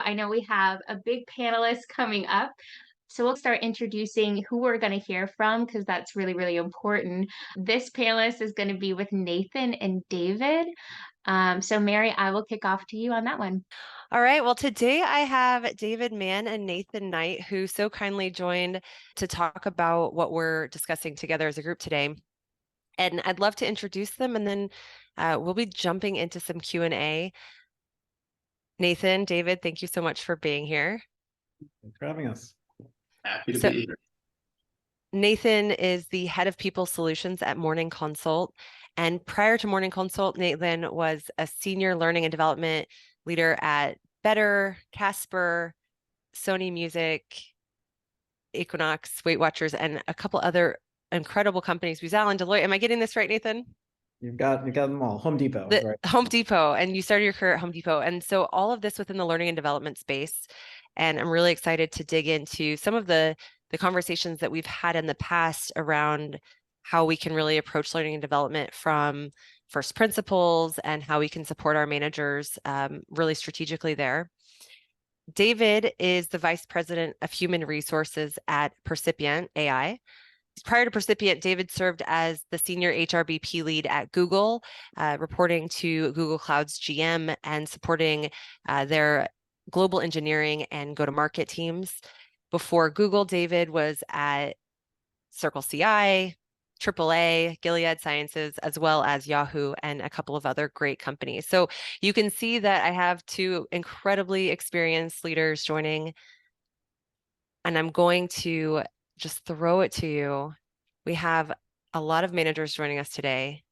I know we have a big panelist coming up. So we'll start introducing who we're going to hear from because that's really, really important. This panelist is going to be with Nathan and David. So, Mary, I will kick off to you on that one. All right. Well, today I have David Mann and Nathan Knight, who so kindly joined to talk about what we're discussing together as a group today. And I'd love to introduce them, and then we'll be jumping into some Q&A. Nathan, David, thank you so much for being here. Thanks for having us. Happy to So be here. Nathan is the head of people solutions at Morning Consult. And prior to Morning Consult, Nathan was a senior learning and development leader at Better, Casper, Sony Music, Equinox, Weight Watchers, and a couple other incredible companies. Booz Allen, Deloitte. Am I getting this right, Nathan? You've got them all. Home Depot, The right? Home Depot, and you started your career at Home Depot. And so all of this within the learning and development space. And I'm really excited to dig into some of the conversations that we've had in the past around how we can really approach learning and development from first principles and how we can support our managers really strategically there. David is the Vice President of Human Resources at Percipient AI. Prior to Percipient, David served as the Senior HRBP lead at Google, reporting to Google Cloud's GM and supporting their global engineering and go-to-market teams. Before Google, David was at Circle CI, AAA, Gilead Sciences, as well as Yahoo and a couple of other great companies. So you can see that I have two incredibly experienced leaders joining, and I'm going to just throw it to you. We have a lot of managers joining us today,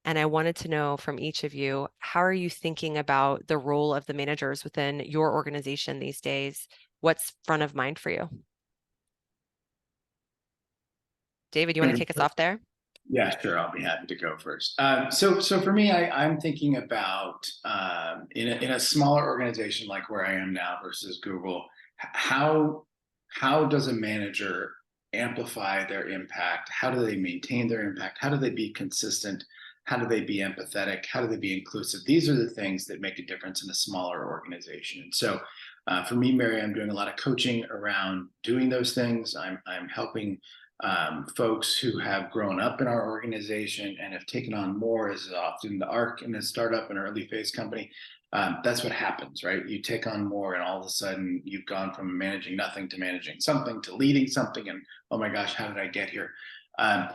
and I wanted to know from each of you, how are you thinking about the role of the managers within your organization these days? What's front of mind for you? David, you want to kick us off there? Yeah, sure. I'll be happy to go first. So for me, I'm thinking about in a smaller organization like where I am now versus Google, how does a manager amplify their impact? How do they maintain their impact? How do they be consistent? How do they be empathetic? How do they be inclusive? These are the things that make a difference in a smaller organization. And so for me, Mary, I'm doing a lot of coaching around doing those things. I'm helping folks who have grown up in our organization and have taken on more, as often the arc in a startup and early phase company. That's what happens, right? You take on more, and all of a sudden you've gone from managing nothing to managing something to leading something. And oh my gosh, how did I get here?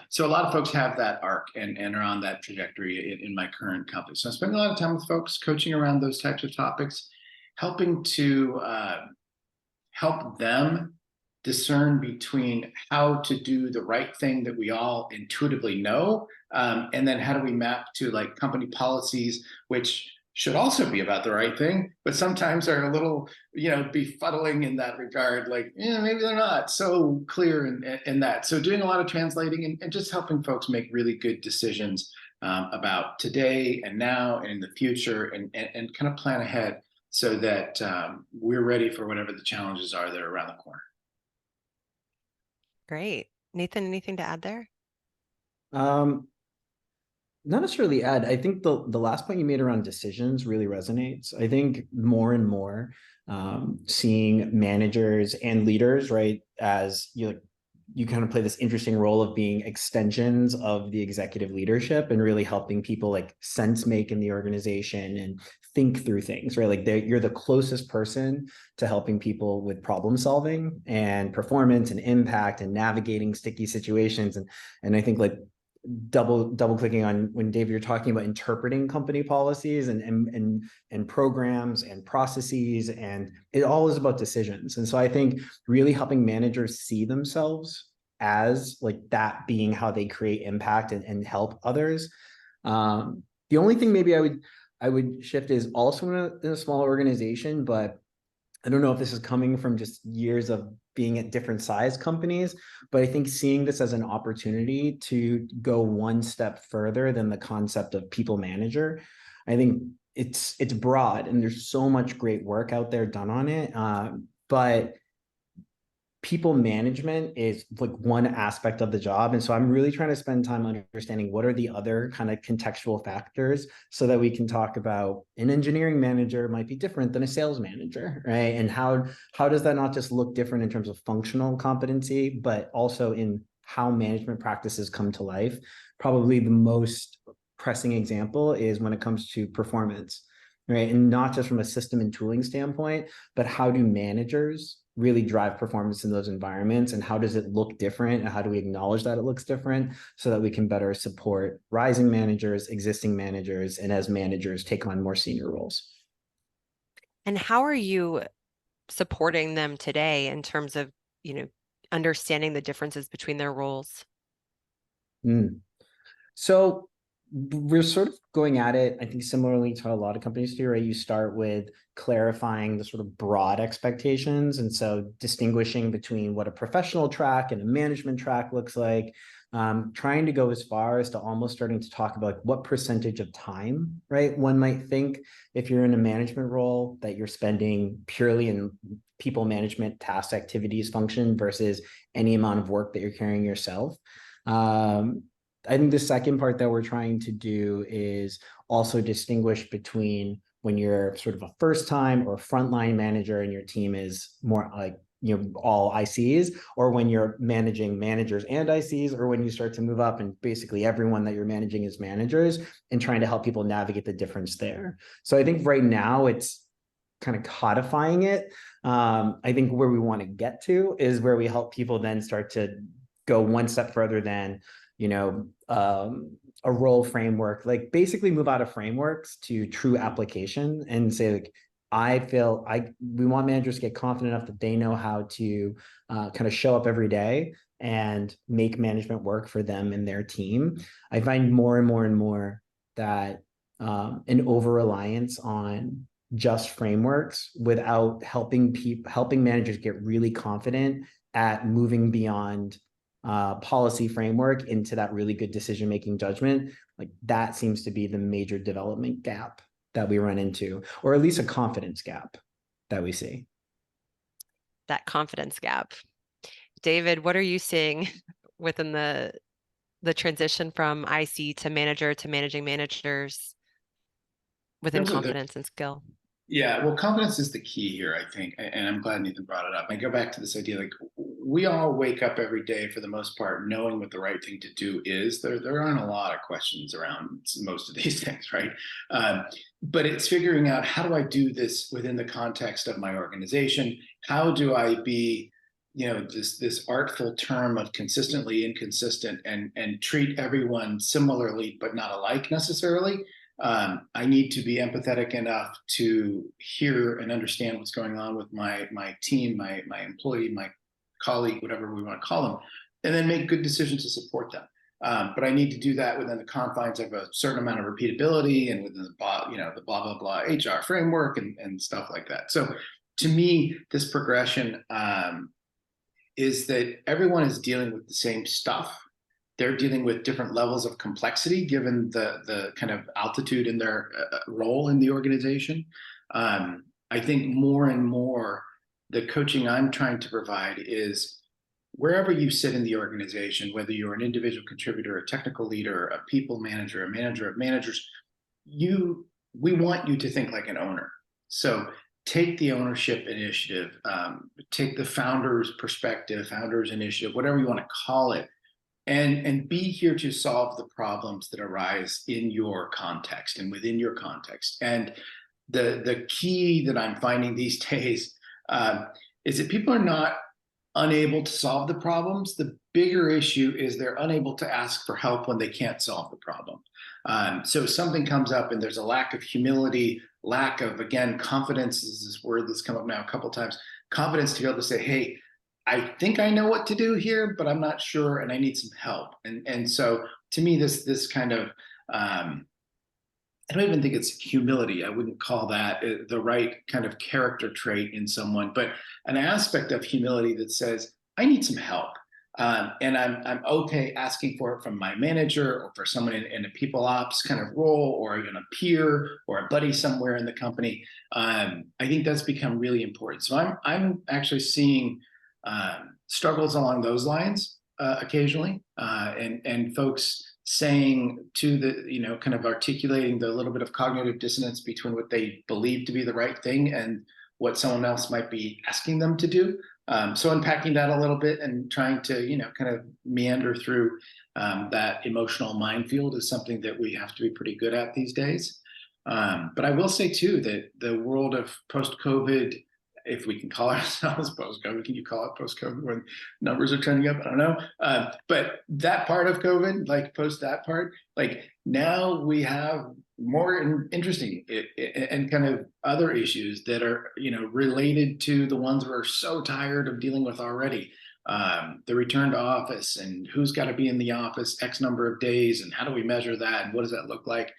So a lot of folks have that arc and are on that trajectory in my current company. So I'm spending a lot of time with folks coaching around those types of topics, helping to help them discern between how to do the right thing that we all intuitively know, and then how do we map to like company policies, which should also be about the right thing, but sometimes are a little, befuddling in that regard. Like, maybe they're not so clear in that. So doing a lot of translating and just helping folks make really good decisions about today and now and in the future, and kind of plan ahead so that we're ready for whatever the challenges are that are around the corner. Great. Nathan, anything to add there? Not necessarily add. I think the last point you made around decisions really resonates. I think more and more seeing managers and leaders, right, as you kind of play this interesting role of being extensions of the executive leadership and really helping people like sense make in the organization and think through things, right? Like you're the closest person to helping people with problem solving and performance and impact and navigating sticky situations. And I think like double clicking on when David, you're talking about interpreting company policies and programs and processes, and it all is about decisions. And so I think really helping managers see themselves as like that being how they create impact and help others. The only thing maybe I would shift is also in a small organization, but I don't know if this is coming from just years of being at different size companies, but I think seeing this as an opportunity to go one step further than the concept of people manager. I think it's broad and there's so much great work out there done on it. But people management is like one aspect of the job. And so I'm really trying to spend time understanding what are the other kind of contextual factors so that we can talk about an engineering manager might be different than a sales manager, right? And how does that not just look different in terms of functional competency, but also in how management practices come to life? Probably the most pressing example is when it comes to performance, right? And not just from a system and tooling standpoint, but how do managers really drive performance in those environments, and how does it look different, and how do we acknowledge that it looks different so that we can better support rising managers, existing managers, and as managers take on more senior roles. And how are you supporting them today in terms of, understanding the differences between their roles? So we're sort of going at it, I think, similarly to a lot of companies do, right? You start with clarifying the sort of broad expectations. And so distinguishing between what a professional track and a management track looks like, trying to go as far as to almost starting to talk about like what percentage of time, right? One might think if you're in a management role that you're spending purely in people management task activities function versus any amount of work that you're carrying yourself. I think the second part that we're trying to do is also distinguish between when you're sort of a first time or frontline manager and your team is more like, all ICs, or when you're managing managers and ICs, or when you start to move up and basically everyone that you're managing is managers, and trying to help people navigate the difference there. So I think right now it's kind of codifying it. I think where we want to get to is where we help people then start to go one step further than a role framework, like basically move out of frameworks to true application and say, like, we want managers to get confident enough that they know how to kind of show up every day and make management work for them and their team. I find more and more and more that an over-reliance on just frameworks without helping managers get really confident at moving beyond policy framework into that really good decision-making judgment, like that seems to be the major development gap that we run into, or at least a confidence gap that we see. That confidence gap. David, what are you seeing within the transition from IC to manager to managing managers within confidence and skill? Yeah, well, confidence is the key here, I think, and I'm glad Nathan brought it up. I go back to this idea, like we all wake up every day for the most part knowing what the right thing to do is. There aren't a lot of questions around most of these things, right? But it's figuring out, how do I do this within the context of my organization? How do I be, this artful term of consistently inconsistent and treat everyone similarly but not alike necessarily? I need to be empathetic enough to hear and understand what's going on with my team, my employee, my colleague, whatever we want to call them, and then make good decisions to support them. But I need to do that within the confines of a certain amount of repeatability and within the blah, blah, blah HR framework and stuff like that. So to me, this progression is that everyone is dealing with the same stuff. They're dealing with different levels of complexity given the kind of altitude in their role in the organization. I think more and more the coaching I'm trying to provide is wherever you sit in the organization, whether you're an individual contributor, a technical leader, a people manager, a manager of managers, we want you to think like an owner. So take the ownership initiative, take the founder's perspective, founder's initiative, whatever you want to call it, and be here to solve the problems that arise in your context and within your context. And the key that I'm finding these days is that people are not unable to solve the problems. The bigger issue is they're unable to ask for help when they can't solve the problem. So something comes up and there's a lack of humility, lack of, again, confidence is this word that's come up now a couple of times, confidence to be able to say, hey, I think I know what to do here, but I'm not sure, and I need some help. And so to me, this kind of, I don't even think it's humility. I wouldn't call that the right kind of character trait in someone, but an aspect of humility that says, I need some help. And I'm okay asking for it from my manager or for someone in a people ops kind of role, or even a peer or a buddy somewhere in the company. I think that's become really important. So I'm actually seeing struggles along those lines occasionally, and folks saying to the, kind of articulating the little bit of cognitive dissonance between what they believe to be the right thing and what someone else might be asking them to do. So unpacking that a little bit and trying to, kind of meander through that emotional minefield is something that we have to be pretty good at these days. But I will say too that the world of post-COVID, if we can call ourselves post-COVID, can you call it post-COVID when numbers are trending up? I don't know. But that part of COVID, like post that part, like now we have more interesting and kind of other issues that are, related to the ones we're so tired of dealing with already. The return to office and who's got to be in the office X number of days and how do we measure that and what does that look like?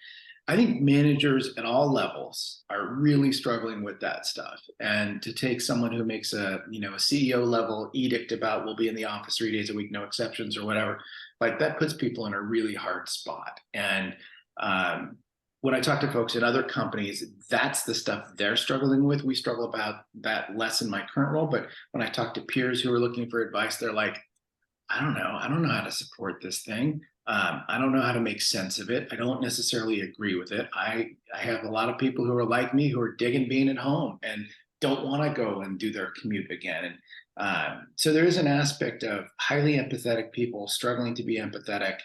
I think managers at all levels are really struggling with that stuff. And to take someone who makes a CEO level edict about we'll be in the office 3 days a week, no exceptions or whatever, like that puts people in a really hard spot. And when I talk to folks in other companies, that's the stuff they're struggling with. We struggle about that less in my current role. But when I talk to peers who are looking for advice, they're like, I don't know how to support this thing. I don't know how to make sense of it. I don't necessarily agree with it. I have a lot of people who are like me who are digging being at home and don't want to go and do their commute again. And so there is an aspect of highly empathetic people struggling to be empathetic.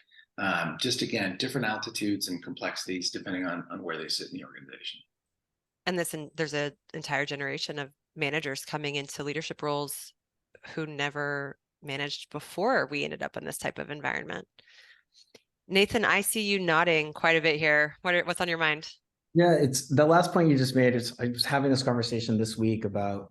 Just again, different altitudes and complexities depending on where they sit in the organization. And there's an entire generation of managers coming into leadership roles who never managed before we ended up in this type of environment. Nathan, I see you nodding quite a bit here. What's on your mind? Yeah, it's the last point you just made. I was having this conversation this week about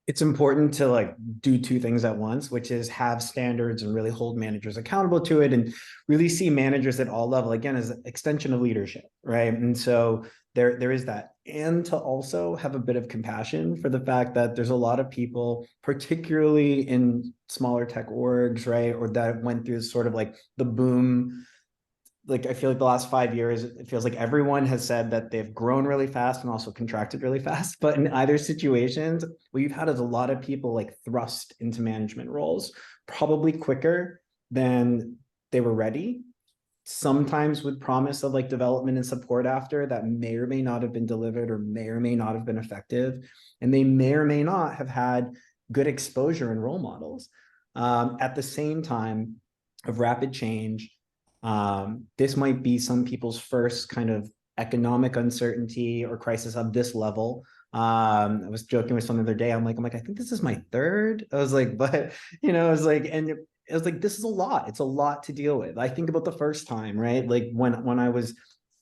it's important to like do two things at once, which is have standards and really hold managers accountable to it and really see managers at all level, again, as an extension of leadership, right? And so there is that. And to also have a bit of compassion for the fact that there's a lot of people, particularly in smaller tech orgs, right? Or that went through sort of like the boom. Like, I feel like the last 5 years, it feels like everyone has said that they've grown really fast and also contracted really fast. But in either situations, what you've had is a lot of people like thrust into management roles, probably quicker than they were ready. Sometimes with promise of like development and support after that may or may not have been delivered or may not have been effective. And they may or may not have had good exposure and role models. At the same time of rapid change, this might be some people's first kind of economic uncertainty or crisis of this level. I was joking with someone the other day. I'm like, I think this is my third. I was like, but I was like, and it was like, this is a lot. It's a lot to deal with. I think about the first time, right? Like when I was,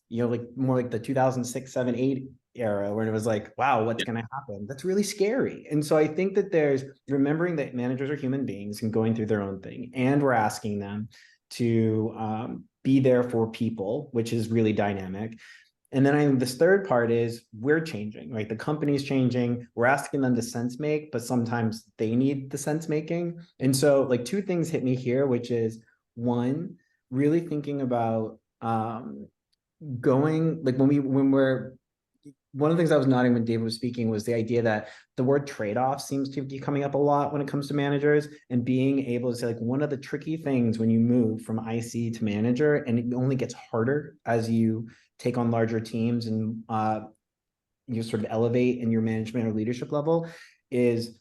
like more like the 2006, 7, 8 era, where it was like, wow, what's going to happen? That's really scary. And so I think that there's remembering that managers are human beings and going through their own thing. And we're asking them to be there for people, which is really dynamic. And then I think this third part is we're changing, right? The company's changing. We're asking them to sense make, but sometimes they need the sense making. And so like two things hit me here, which is one, really thinking about going like when we're one of the things I was nodding when David was speaking was the idea that the word trade-off seems to be coming up a lot when it comes to managers, and being able to say like one of the tricky things when you move from IC to manager, and it only gets harder as you take on larger teams and you sort of elevate in your management or leadership level, is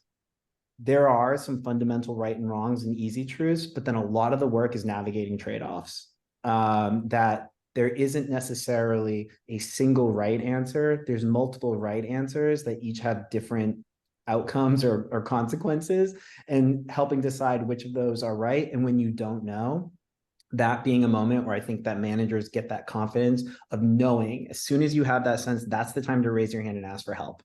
there are some fundamental right and wrongs and easy truths, but then a lot of the work is navigating trade-offs that there isn't necessarily a single right answer. There's multiple right answers that each have different outcomes or consequences, and helping decide which of those are right. And when you don't know, that being a moment where I think that managers get that confidence of knowing as soon as you have that sense, that's the time to raise your hand and ask for help.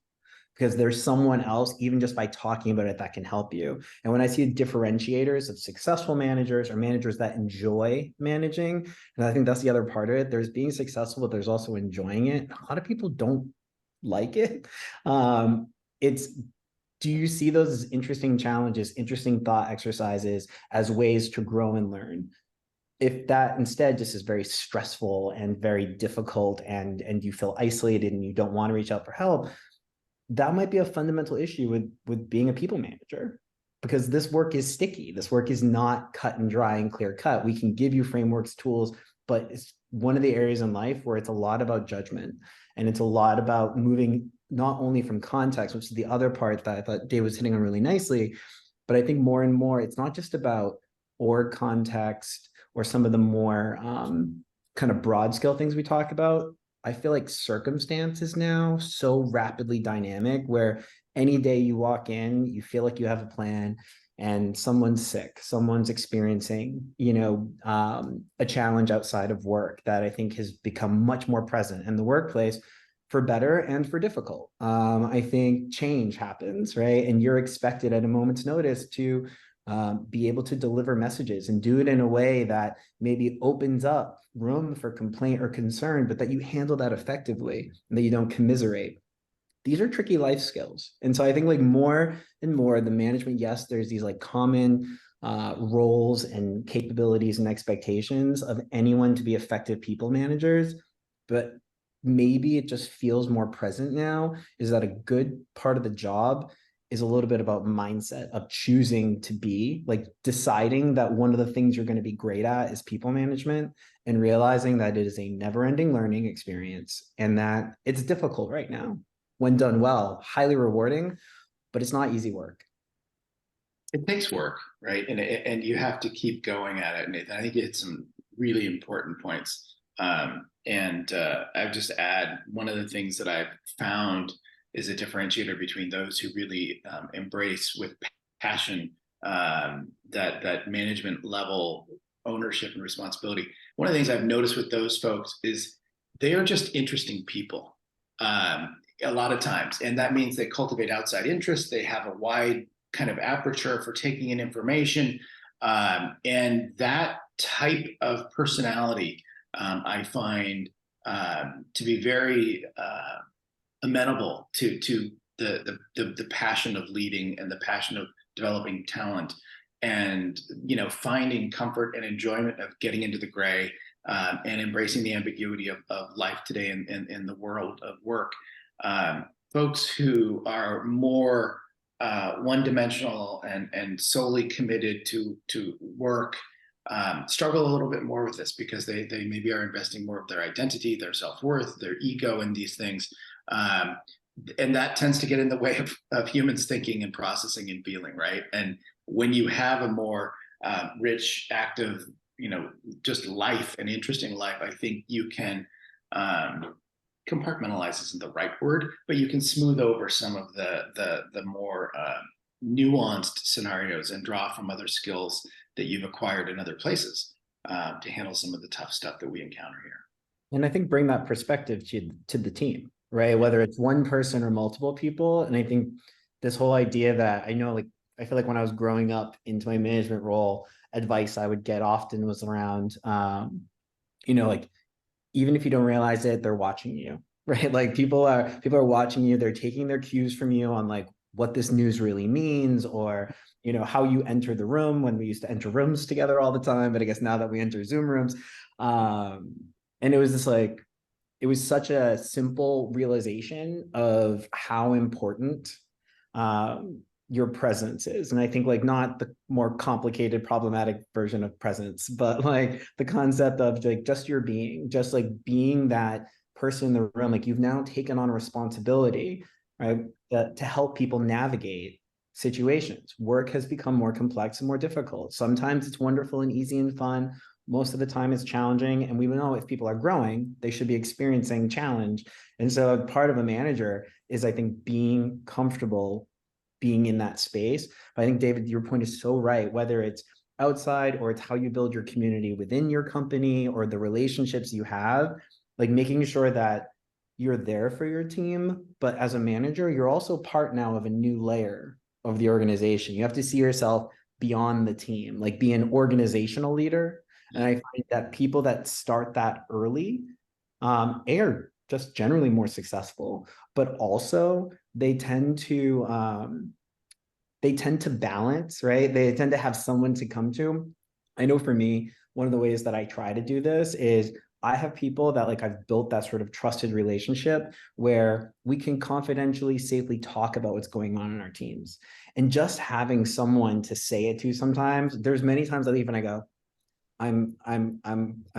Because there's someone else, even just by talking about it, that can help you. And when I see differentiators of successful managers or managers that enjoy managing, and I think that's the other part of it, there's being successful, but there's also enjoying it. A lot of people don't like it. Do you see those as interesting challenges, interesting thought exercises as ways to grow and learn? If that instead just is very stressful and very difficult and you feel isolated and you don't want to reach out for help, that might be a fundamental issue with being a people manager. because this work is sticky. This work is not cut and dry and clear cut. We can give you frameworks, tools, but it's one of the areas in life where it's a lot about judgment, and it's a lot about moving not only from context, which is the other part that I thought Dave was hitting on really nicely, but I think more and more it's not just about org context or some of the more kind of broad scale things we talk about. I feel like circumstance is now so rapidly dynamic where any day you walk in, you feel like you have a plan, and someone's sick, someone's experiencing, a challenge outside of work that I think has become much more present in the workplace, for better and for difficult. I think change happens, right? And you're expected at a moment's notice to be able to deliver messages and do it in a way that maybe opens up room for complaint or concern, but that you handle that effectively and that you don't commiserate. These are tricky life skills. And so I think like more and more the management, yes, there's these like common roles and capabilities and expectations of anyone to be effective people managers, but maybe it just feels more present now, is that a good part of the job is a little bit about mindset of choosing to be, like deciding that one of the things you're going to be great at is people management, and realizing that it is a never-ending learning experience and that it's difficult right now. When done well, highly rewarding, but it's not easy work. It takes work, right? And you have to keep going at it, Nathan. I think you hit some really important points. I would just add, one of the things that I've found is a differentiator between those who really embrace with passion that management level ownership and responsibility. One of the things I've noticed with those folks is they are just interesting people a lot of times. And that means they cultivate outside interest. They have a wide kind of aperture for taking in information. And that type of personality I find to be very amenable to the passion of leading and the passion of developing talent, and finding comfort and enjoyment of getting into the gray and embracing the ambiguity of life today in the world of work. Folks who are more one-dimensional and solely committed to work struggle a little bit more with this, because they maybe are investing more of their identity, their self-worth, their ego in these things. And that tends to get in the way of humans thinking and processing and feeling, right? And when you have a more rich, active, just life, an interesting life, I think you can compartmentalize isn't the right word, but you can smooth over some of the more nuanced scenarios and draw from other skills that you've acquired in other places to handle some of the tough stuff that we encounter here. And I think bring that perspective to the team, right? Whether it's one person or multiple people. And I think this whole idea that I feel like when I was growing up into my management role, advice I would get often was around, like, even if you don't realize it, they're watching you, right? Like people are watching you. They're taking their cues from you on like what this news really means, or, how you enter the room, when we used to enter rooms together all the time. But I guess now that we enter Zoom rooms, and it was just like, it was such a simple realization of how important your presence is. And I think like not the more complicated, problematic version of presence, but like the concept of like just your being, just like being that person in the room. Like you've now taken on a responsibility, right, to help people navigate situations. Work has become more complex and more difficult. Sometimes it's wonderful and easy and fun. Most of the time it's challenging. And we know if people are growing, they should be experiencing challenge. And so part of a manager is, I think, being comfortable being in that space. But I think, David, your point is so right, whether it's outside or it's how you build your community within your company or the relationships you have, like making sure that you're there for your team. But as a manager, you're also part now of a new layer of the organization. You have to see yourself beyond the team, like be an organizational leader. And I find that people that start that early are just generally more successful, but also they tend to balance, right? They tend to have someone to come to. I know for me, one of the ways that I try to do this is I have people that like I've built that sort of trusted relationship where we can confidentially, safely talk about what's going on in our teams. And just having someone to say it to sometimes, there's many times I leave and I go, I'm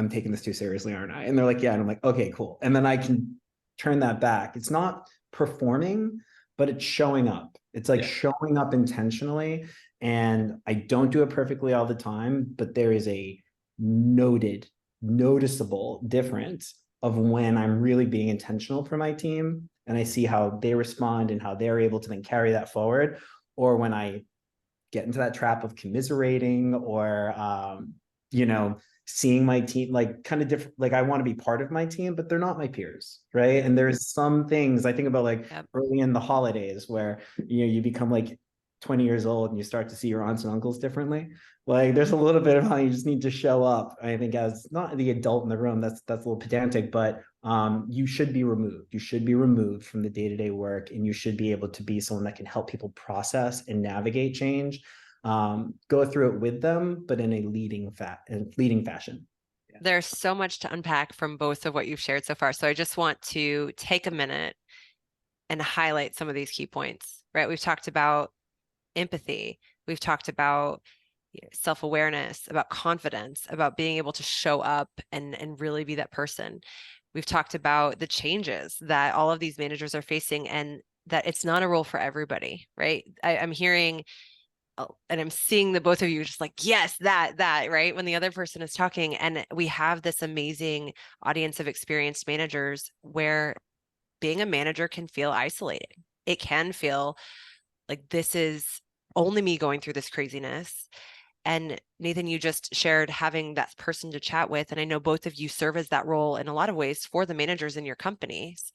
taking this too seriously, aren't I? And they're like, yeah. And I'm like, okay, cool. And then I can turn that back. It's not performing, but it's showing up. It's like showing up intentionally. And I don't do it perfectly all the time, but there is a noticeable difference of when I'm really being intentional for my team and I see how they respond and how they're able to then carry that forward, or when I get into that trap of commiserating or seeing my team like kind of different, like I want to be part of my team, but they're not my peers, right? And there's some things I think about like early in the holidays where you become like 20 years old and you start to see your aunts and uncles differently. Like there's a little bit of how you just need to show up. I think as not the adult in the room, that's a little pedantic, but you should be removed. You should be removed from the day-to-day work, and you should be able to be someone that can help people process and navigate change, go through it with them, but in a leading fashion. There's so much to unpack from both of what you've shared so far. So I just want to take a minute and highlight some of these key points, right? We've talked about empathy. We've talked about self-awareness, about confidence, about being able to show up and really be that person. We've talked about the changes that all of these managers are facing and that it's not a role for everybody, right? I'm hearing and I'm seeing the both of you just like, yes, that, right? When the other person is talking, and we have this amazing audience of experienced managers where being a manager can feel isolating. It can feel like this is only me going through this craziness. And Nathan, you just shared having that person to chat with. And I know both of you serve as that role in a lot of ways for the managers in your companies.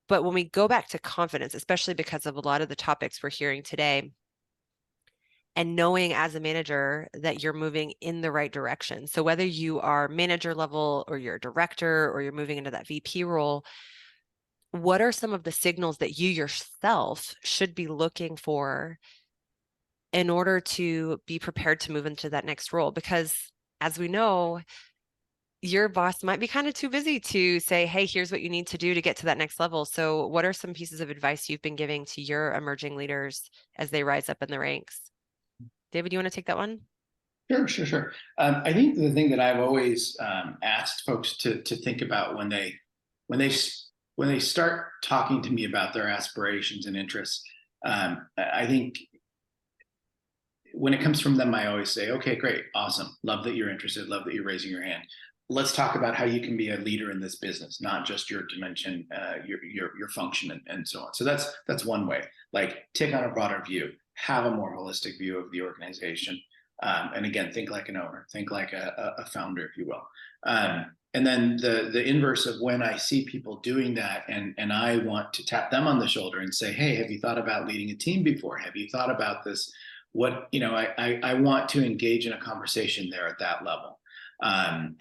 But when we go back to confidence, especially because of a lot of the topics we're hearing today, and knowing as a manager that you're moving in the right direction. So whether you are manager level or you're a director or you're moving into that VP role, what are some of the signals that you yourself should be looking for in order to be prepared to move into that next role? Because as we know, your boss might be kind of too busy to say, hey, here's what you need to do to get to that next level. So what are some pieces of advice you've been giving to your emerging leaders as they rise up in the ranks? David, you want to take that one? Sure. I think the thing that I've always asked folks to think about when they start talking to me about their aspirations and interests, I think when it comes from them, I always say, okay, great, awesome, love that you're interested, love that you're raising your hand. Let's talk about how you can be a leader in this business, not just your dimension, your function, and so on. So that's one way. Like take on a broader view, have a more holistic view of the organization. And again, think like an owner, think like a founder, if you will. And then the inverse of when I see people doing that and I want to tap them on the shoulder and say, hey, have you thought about leading a team before? Have you thought about this? I want to engage in a conversation there at that level,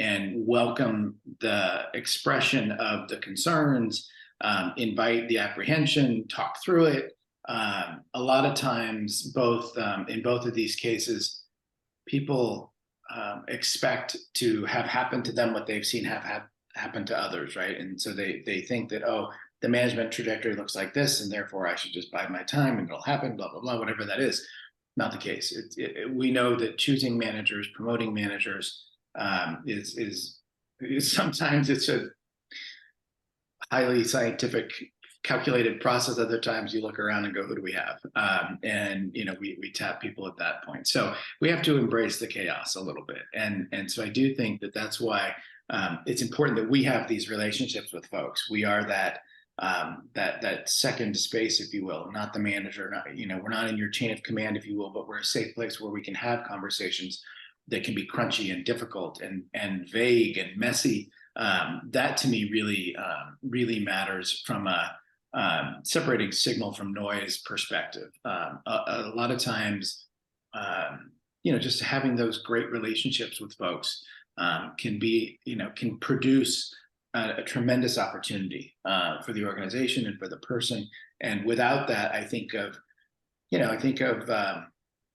and welcome the expression of the concerns, invite the apprehension, talk through it. A lot of times, in both of these cases, people expect to have happened to them what they've seen have happen to others, right? And so they think that, oh, the management trajectory looks like this, and therefore I should just bide my time and it'll happen, blah, blah, blah, whatever that is. Not the case. We know that choosing managers, promoting managers is sometimes it's a highly scientific, calculated process. Other times you look around and go, who do we have? And we tap people at that point. So we have to embrace the chaos a little bit. And so I do think that that's why it's important that we have these relationships with folks. We are that second space, if you will, not the manager. We're not in your chain of command, if you will, but we're a safe place where we can have conversations that can be crunchy and difficult and vague and messy. That to me really matters from a separating signal from noise perspective. A lot of times, just having those great relationships with folks can produce a tremendous opportunity for the organization and for the person. And without that, I think of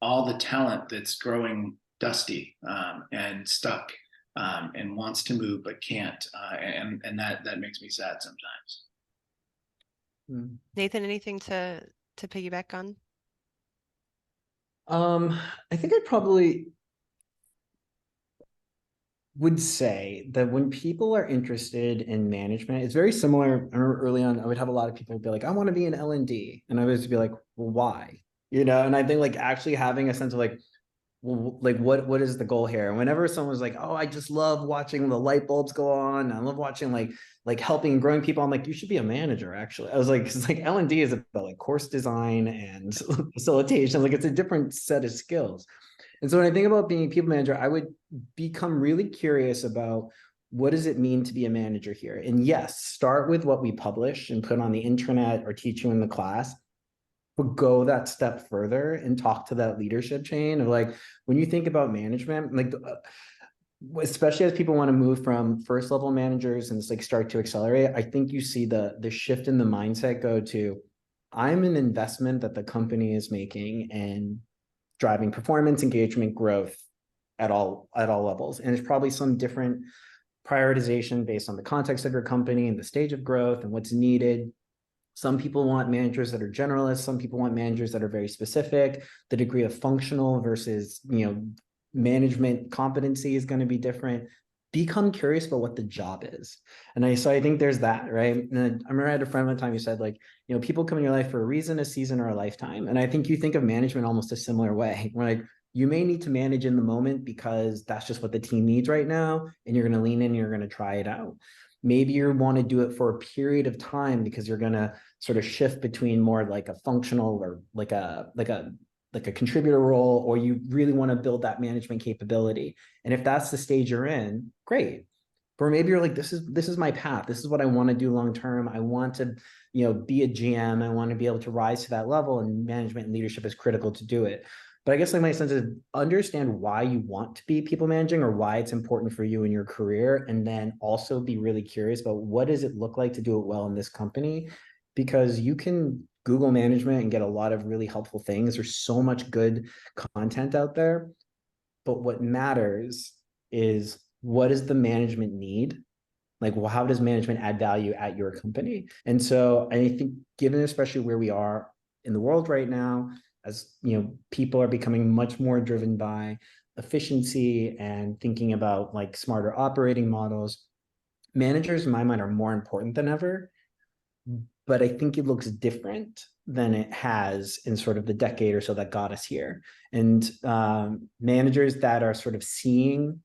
all the talent that's growing dusty and stuck and wants to move but can't, and that makes me sad sometimes. Nathan, anything to piggyback on? I think I probably would say that when people are interested in management, it's very similar. I remember early on, I would have a lot of people be like, I want to be an L&D. And I would just be like, well, why? You know, and I think like actually having a sense of like, well, like what is the goal here? And whenever someone was like, oh, I just love watching the light bulbs go on, I love watching like helping and growing people, I'm like, you should be a manager. Actually, I was like, it's like L&D is about like course design and facilitation, like it's a different set of skills. And so when I think about being a people manager, I would become really curious about what does it mean to be a manager here? And yes, start with what we publish and put on the internet or teach you in the class, but go that step further and talk to that leadership chain of like, when you think about management, like especially as people want to move from first level managers and it's like start to accelerate, I think you see the shift in the mindset go to, I'm an investment that the company is making and driving performance, engagement, growth at all levels. And there's probably some different prioritization based on the context of your company and the stage of growth and what's needed. Some people want managers that are generalists. Some people want managers that are very specific. The degree of functional versus, management competency is going to be different. Become curious about what the job is. And I think there's that, right? And I remember I had a friend one time who said, like, people come in your life for a reason, a season, or a lifetime. And I think you think of management almost a similar way. Where like you may need to manage in the moment because that's just what the team needs right now. And you're going to lean in and you're going to try it out. Maybe you want to do it for a period of time because you're going to sort of shift between more like a functional or like a contributor role, or you really want to build that management capability. And if that's the stage you're in, great. Or maybe you're like, this is my path. This is what I want to do long term. I want to, be a GM. I want to be able to rise to that level, and management and leadership is critical to do it. But I guess like my sense is understand why you want to be people managing or why it's important for you in your career. And then also be really curious about what does it look like to do it well in this company? Because you can Google management and get a lot of really helpful things. There's so much good content out there. But what matters is, what does the management need? Like, well, how does management add value at your company? And so I think given especially where we are in the world right now, as people are becoming much more driven by efficiency and thinking about like smarter operating models, managers in my mind are more important than ever. But I think it looks different than it has in sort of the decade or so that got us here. And managers that are sort of seeing,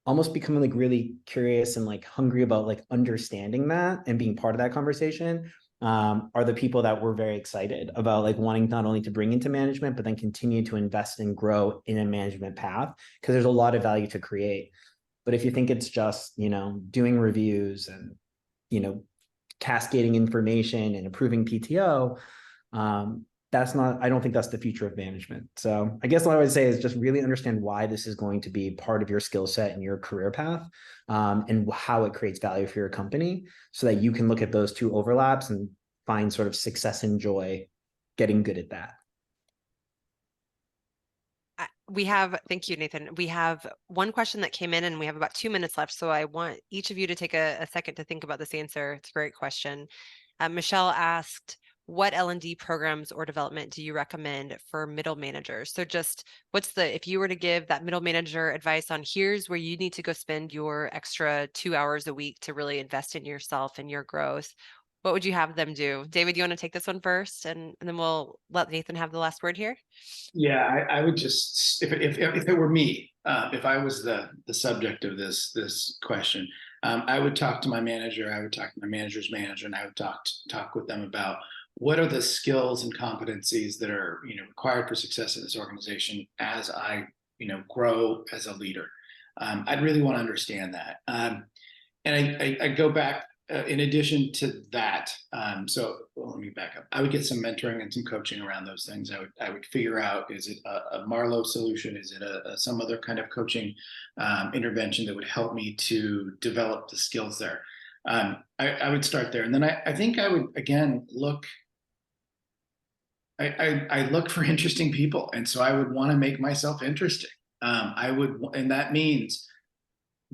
almost becoming like really curious and like hungry about like understanding that and being part of that conversation, are the people that we're very excited about, like wanting not only to bring into management, but then continue to invest and grow in a management path, because there's a lot of value to create. But if you think it's just, doing reviews and, cascading information and improving PTO, I don't think that's the future of management. So I guess what I would say is just really understand why this is going to be part of your skill set and your career path, and how it creates value for your company, so that you can look at those two overlaps and find sort of success and joy getting good at that. Thank you, Nathan. We have one question that came in and we have about 2 minutes left. So I want each of you to take a second to think about this answer. It's a great question. Michelle asked, what L&D programs or development do you recommend for middle managers? So just if you were to give that middle manager advice on here's where you need to go spend your extra 2 hours a week to really invest in yourself and your growth, what would you have them do? David, you want to take this one first, and then we'll let Nathan have the last word here? Yeah, I would just, if it were me, if I was the subject of this question, I would talk to my manager. I would talk to my manager's manager, and I would talk with them about what are the skills and competencies that are required for success in this organization as I grow as a leader. I'd really want to understand that, and I go back. In addition to that, let me back up. I would get some mentoring and some coaching around those things. I would figure out, is it a Marlow solution? Is it some other kind of coaching intervention that would help me to develop the skills there? I would start there, and then I think I would again look. I look for interesting people, and so I would want to make myself interesting. And that means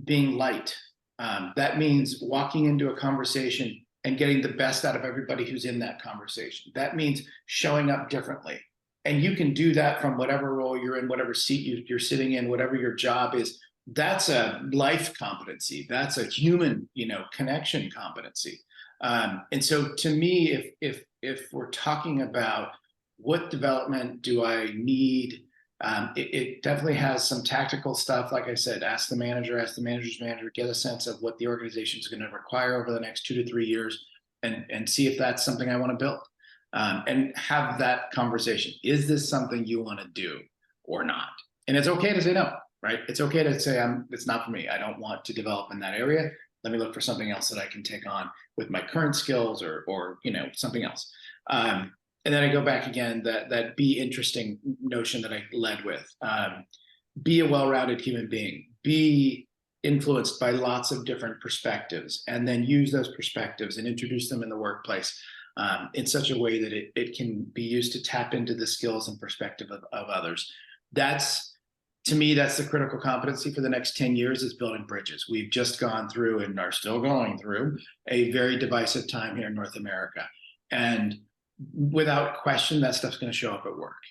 being light. That means walking into a conversation and getting the best out of everybody who's in that conversation. That means showing up differently. And you can do that from whatever role you're in, whatever seat you're sitting in, whatever your job is. That's a life competency. That's a human, connection competency. And so to me, if we're talking about what development do I need, it definitely has some tactical stuff. Like I said, ask the manager's manager, get a sense of what the organization is going to require over the next 2 to 3 years, and see if that's something I want to build. And have that conversation. Is this something you want to do or not? And it's okay to say no, right? It's okay to say, it's not for me. I don't want to develop in that area. Let me look for something else that I can take on with my current skills or something else. And then I go back again, that be interesting notion that I led with. Be a well-rounded human being. Be influenced by lots of different perspectives, and then use those perspectives and introduce them in the workplace in such a way that it can be used to tap into the skills and perspective of others. To me, that's the critical competency for the next 10 years, is building bridges. We've just gone through and are still going through a very divisive time here in North America. And without question, that stuff's going to show up at work.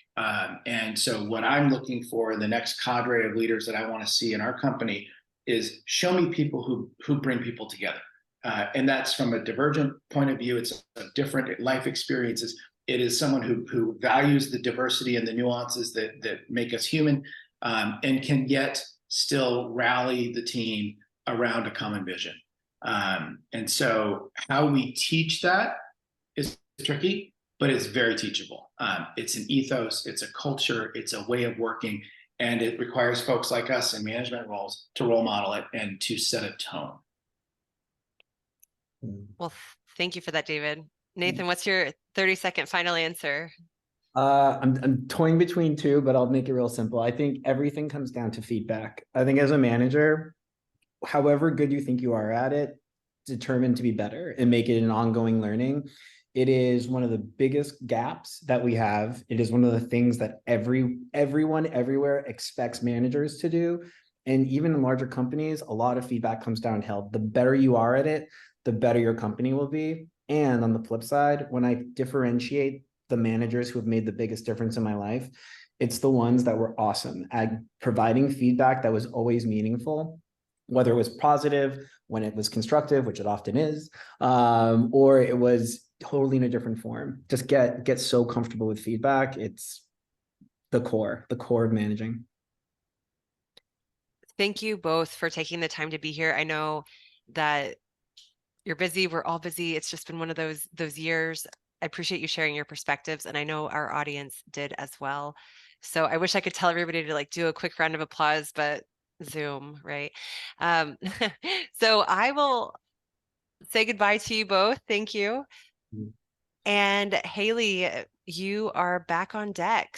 And so what I'm looking for in the next cadre of leaders that I want to see in our company is show me people who bring people together. And that's from a divergent point of view. It's a different life experiences. It is someone who values the diversity and the nuances that make us human, and can yet still rally the team around a common vision. And so how we teach that is tricky, but it's very teachable. It's an ethos, it's a culture, it's a way of working, and it requires folks like us in management roles to role model it and to set a tone. Well, thank you for that, David. Nathan, what's your 30-second final answer? I'm toying between two, but I'll make it real simple. I think everything comes down to feedback. I think as a manager, however good you think you are at it, determined to be better and make it an ongoing learning. It is one of the biggest gaps that we have. It is one of the things that everyone everywhere expects managers to do. And even in larger companies, a lot of feedback comes downhill. The better you are at it, the better your company will be. And on the flip side, when I differentiate the managers who have made the biggest difference in my life, it's the ones that were awesome at providing feedback that was always meaningful, whether it was positive, when it was constructive, which it often is, or it was totally in a different form. Just get so comfortable with feedback. It's the core of managing. Thank you both for taking the time to be here. I know that you're busy. We're all busy. It's just been one of those years. I appreciate you sharing your perspectives, and I know our audience did as well. So I wish I could tell everybody to do a quick round of applause, but Zoom, right? So I will say goodbye to you both. Thank you. And Haley, you are back on deck.